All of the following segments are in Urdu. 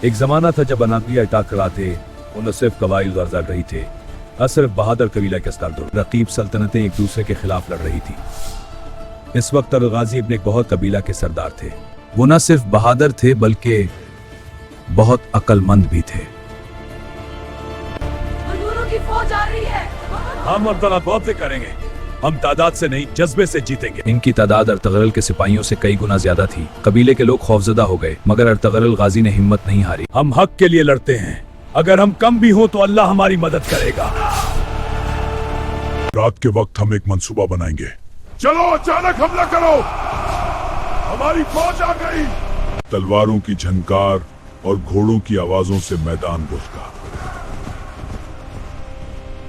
ایک زمانہ تھا جب اناطیہ ٹاکراتے وہ نہ صرف قبائل لڑ رہی تھے، نہ صرف بہادر قبیلہ کے سردار، رقیب سلطنتیں ایک دوسرے کے خلاف لڑ رہی تھی۔ اس وقت الغازی ابن ایک بہت قبیلہ کے سردار تھے۔ وہ نہ صرف بہادر تھے بلکہ بہت عقل مند بھی تھے۔ کی فوج آ رہی ہے۔ ہم ارطغرل بہت سے کریں گے، ہم تعداد سے نہیں جذبے سے جیتیں گے۔ ان کی تعداد ارطغرل کے سپاہیوں سے کئی گنا زیادہ تھی۔ قبیلے کے لوگ خوفزدہ ہو گئے، مگر ارطغرل غازی نے ہمت نہیں ہاری۔ ہم حق کے لیے لڑتے ہیں، اگر ہم کم بھی ہوں تو اللہ ہماری مدد کرے گا۔ رات کے وقت ہم ایک منصوبہ بنائیں گے۔ چلو اچانک حملہ کرو، ہماری فوج آ گئی۔ تلواروں کی جھنکار اور گھوڑوں کی آوازوں سے میدان گھس گیا۔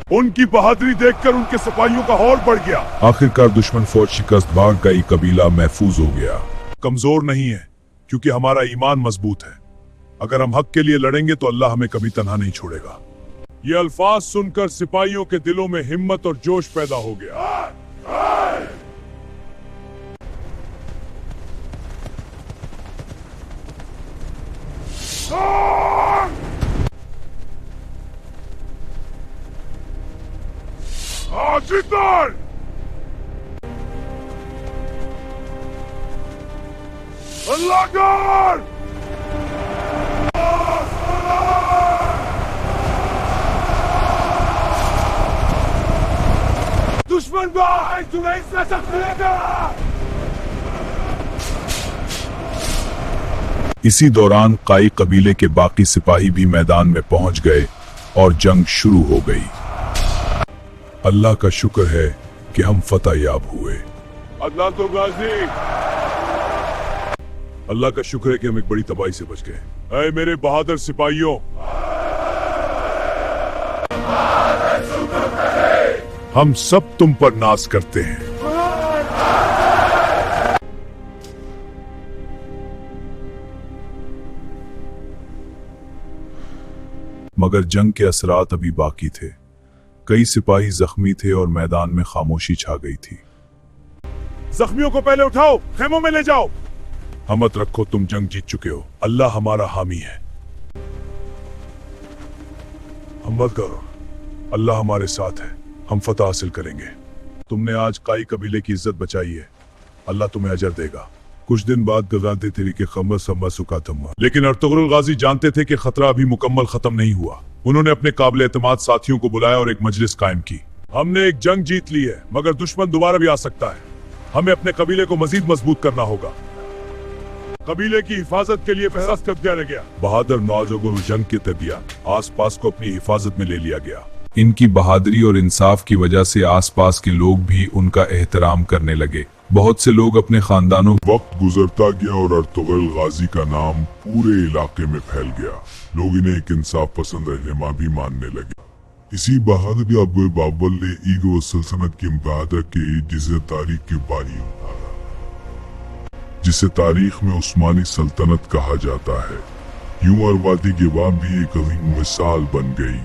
ان کی بہادری دیکھ کر ان کے سپاہیوں کا ہور بڑھ گیا۔ آخرکار دشمن فوج شکست بھاگ گئی، قبیلہ محفوظ ہو گیا۔ کمزور نہیں ہے کیونکہ ہمارا ایمان مضبوط ہے۔ اگر ہم حق کے لیے لڑیں گے تو اللہ ہمیں کبھی تنہا نہیں چھوڑے گا۔ یہ الفاظ سن کر سپاہیوں کے دلوں میں ہمت اور جوش پیدا ہو گیا۔ اللہ گار دشمن بھائی تمہیں اس میں سب ملے گا۔ اسی دوران قائی قبیلے کے باقی سپاہی بھی میدان میں پہنچ گئے اور جنگ شروع ہو گئی۔ اللہ کا شکر ہے کہ ہم فتح یاب ہوئے۔ اللہ تو غازی، اللہ کا شکر ہے کہ ہم ایک بڑی تباہی سے بچ گئے۔ اے میرے بہادر سپاہیوں، ہم سب تم پر ناز کرتے ہیں۔ مگر جنگ کے اثرات ابھی باقی تھے۔ کئی سپاہی زخمی تھے اور میدان میں خاموشی چھا گئی تھی۔ زخمیوں کو پہلے اٹھاؤ، خیموں میں لے جاؤ۔ ہمت رکھو، تم جنگ جیت چکے ہو، اللہ ہمارا حامی ہے۔ ہمت کرو، اللہ ہمارے ساتھ ہے، ہم فتح حاصل کریں گے۔ تم نے آج قائی قبیلے کی عزت بچائی ہے، اللہ تمہیں اجر دے گا۔ کچھ دن بعد غزوہ تحریک خمر سما سکا تھما، لیکن ارطغرل غازی جانتے تھے کہ خطرہ ابھی مکمل ختم نہیں ہوا۔ انہوں نے اپنے قابل اعتماد ساتھیوں کو بلایا اور ایک مجلس قائم کی۔ ہم نے ایک جنگ جیت لی ہے، مگر دشمن دوبارہ بھی آ سکتا ہے۔ ہمیں اپنے قبیلے کو مزید مضبوط کرنا ہوگا۔ قبیلے کی حفاظت کے لیے فیصلہ کر دیا گیا۔ بہادر نوجوانوں جنگ کے تربیت آس پاس کو اپنی حفاظت میں لے لیا گیا۔ ان کی بہادری اور انصاف کی وجہ سے آس پاس کے لوگ بھی ان کا احترام کرنے لگے۔ بہت سے لوگ اپنے خاندانوں وقت گزرتا گیا اور ارطغرل غازی کا نام پورے علاقے میں پھیل گیا۔ لوگ انہیں ایک انصاف پسند رہنما بھی ماننے لگے۔ اسی بہادری ابو بابل نے ایگو سلطنت کی مبادرت کے جسے تاریخ کے بانی اتارا، جسے تاریخ میں عثمانی سلطنت کہا جاتا ہے۔ یوں اروادی گوا بھی ایک عظیم مثال بن گئی۔